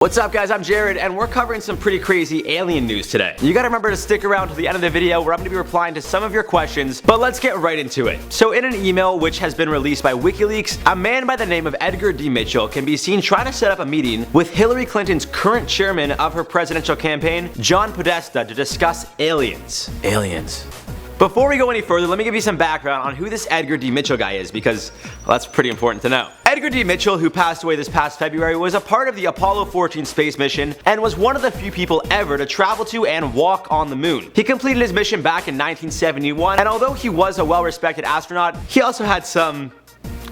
What's up guys, I'm Jared and we're covering some pretty crazy alien news today. You gotta remember to stick around to the end of the video where I'm gonna be replying to some of your questions, but let's get right into it. So in an email which has been released by WikiLeaks, a man by the name of Edgar D Mitchell can be seen trying to set up a meeting with Hillary Clinton's current chairman of her presidential campaign, John Podesta, to discuss aliens. Before we go any further, let me give you some background on who this Edgar D Mitchell guy is because, well, that's pretty important to know. Edgar D Mitchell, who passed away this past February, was a part of the Apollo 14 space mission and was one of the few people ever to travel to and walk on the moon. He completed his mission back in 1971, and although he was a well-respected astronaut, he also had some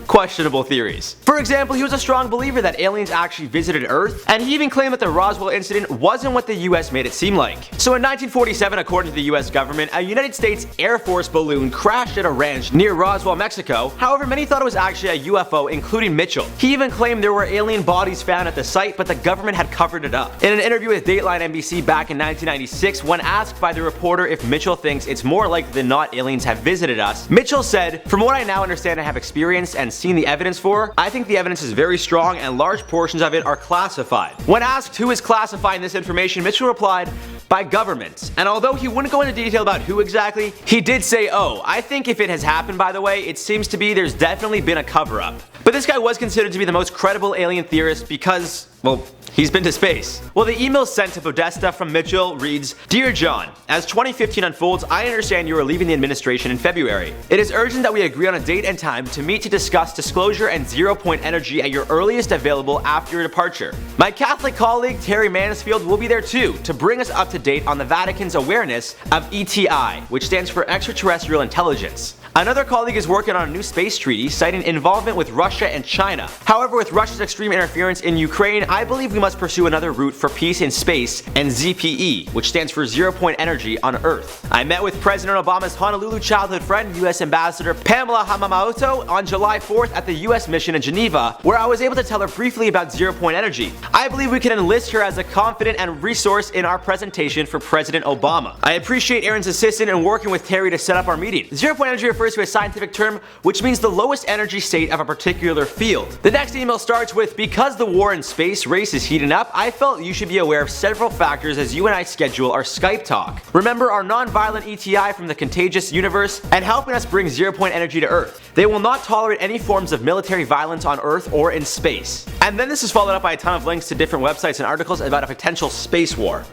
questionable theories. For example, he was a strong believer that aliens actually visited Earth, and he even claimed that the Roswell incident wasn't what the US made it seem like. So in 1947, according to the US government, a United States Air Force balloon crashed at a ranch near Roswell, Mexico. However, many thought it was actually a UFO, including Mitchell. He even claimed there were alien bodies found at the site, but the government had covered it up. In an interview with Dateline NBC back in 1996, when asked by the reporter if Mitchell thinks it's more likely than not aliens have visited us, Mitchell said, "From what I now understand and have experienced and seen the evidence for, I think the evidence is very strong and large portions of it are classified." When asked who is classifying this information, Mitchell replied, "By governments." And although he wouldn't go into detail about who exactly, he did say, "Oh, I think if it has happened, by the way, it seems to be there's definitely been a cover-up." But this guy was considered to be the most credible alien theorist because, well, he's been to space. Well, the email sent to Podesta from Mitchell reads, "Dear John, as 2015 unfolds, I understand you are leaving the administration in February. It is urgent that we agree on a date and time to meet to discuss disclosure and zero-point energy at your earliest available after your departure. My Catholic colleague Terry Mansfield will be there too to bring us up to date on the Vatican's awareness of ETI, which stands for extraterrestrial intelligence. Another colleague is working on a new space treaty citing involvement with Russia and China. However, with Russia's extreme interference in Ukraine, I believe we must pursue another route for peace in space and ZPE, which stands for zero-point energy on Earth. I met with President Obama's Honolulu childhood friend, US Ambassador Pamela Hamamoto, on July 4th at the US mission in Geneva, where I was able to tell her briefly about zero-point energy. I believe we can enlist her as a confidant and resource in our presentation for President Obama. I appreciate Aaron's assistance in working with Terry to set up our meeting. Zero-point energy refers to a scientific term which means the lowest energy state of a particular field." The next email starts with, "Because the war in space race is heating up, I felt you should be aware of several factors as you and I schedule our Skype talk. Remember our non-violent ETI from the contagious universe and helping us bring zero-point energy to Earth. They will not tolerate any forms of military violence on Earth or in space." And then this is followed up by a ton of links to different websites and articles about a potential space war.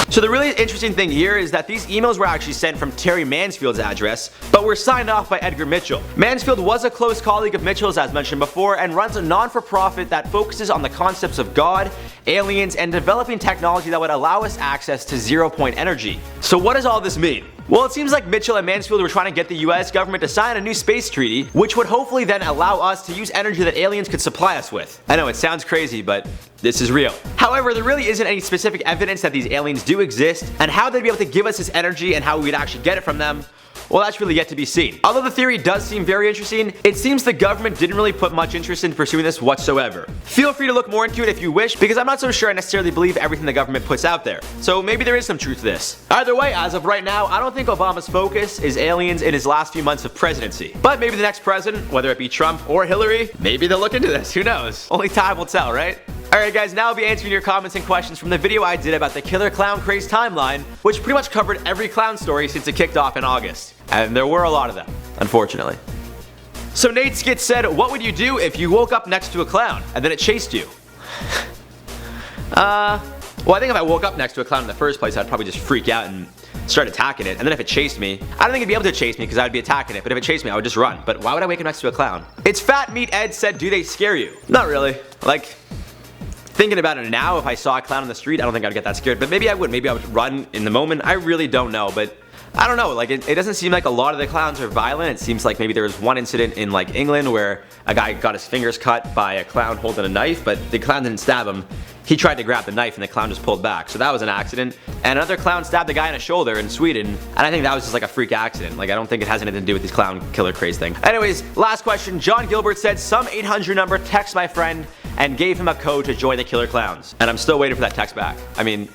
So the really interesting thing here is that these emails were actually sent from Terry Mansfield's address, but were signed off by Edgar Mitchell. Mansfield was a close colleague of Mitchell's, as mentioned before, and runs a non-for-profit that focuses on the concepts of God, aliens, and developing technology that would allow us access to zero-point energy. So what does all this mean? Well, it seems like Mitchell and Mansfield were trying to get the US government to sign a new space treaty, which would hopefully then allow us to use energy that aliens could supply us with. I know it sounds crazy, but this is real. However, there really isn't any specific evidence that these aliens do exist, and how they'd be able to give us this energy and how we'd actually get it from them, well, that's really yet to be seen. Although the theory does seem very interesting, it seems the government didn't really put much interest in pursuing this whatsoever. Feel free to look more into it if you wish, because I'm not so sure I necessarily believe everything the government puts out there. So maybe there is some truth to this. Either way, as of right now, I don't think Obama's focus is aliens in his last few months of presidency. But maybe the next president, whether it be Trump or Hillary, maybe they'll look into this, who knows? Only time will tell, right? Alright guys, now I'll be answering your comments and questions from the video I did about the killer clown craze timeline, which pretty much covered every clown story since it kicked off in August. And there were a lot of them, unfortunately. So Nate Skit said, "What would you do if you woke up next to a clown and then it chased you?" Well, I think if I woke up next to a clown in the first place, I'd probably just freak out and start attacking it. And then if it chased me, I don't think it'd be able to chase me because I'd be attacking it. But if it chased me, I would just run. But why would I wake up next to a clown? It's Fat Meat Ed said, "Do they scare you?" Not really. Like, thinking about it now, if I saw a clown on the street, I don't think I'd get that scared. But maybe I would. Maybe I would run in the moment. I really don't know. But I don't know, like it doesn't seem like a lot of the clowns are violent. It seems like maybe there was one incident in like England where a guy got his fingers cut by a clown holding a knife, but the clown didn't stab him. He tried to grab the knife and the clown just pulled back. So that was an accident. And another clown stabbed the guy in the shoulder in Sweden, and I think that was just like a freak accident. Like I don't think it has anything to do with this clown killer craze thing. Anyways, last question. John Gilbert said, "Some 800 number text my friend and gave him a code to join the killer clowns." And I'm still waiting for that text back. I mean,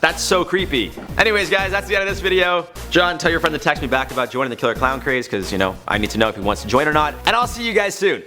that's so creepy. Anyways guys, that's the end of this video. John, tell your friend to text me back about joining the killer clown craze, because, you know, I need to know if he wants to join or not. And I'll see you guys soon.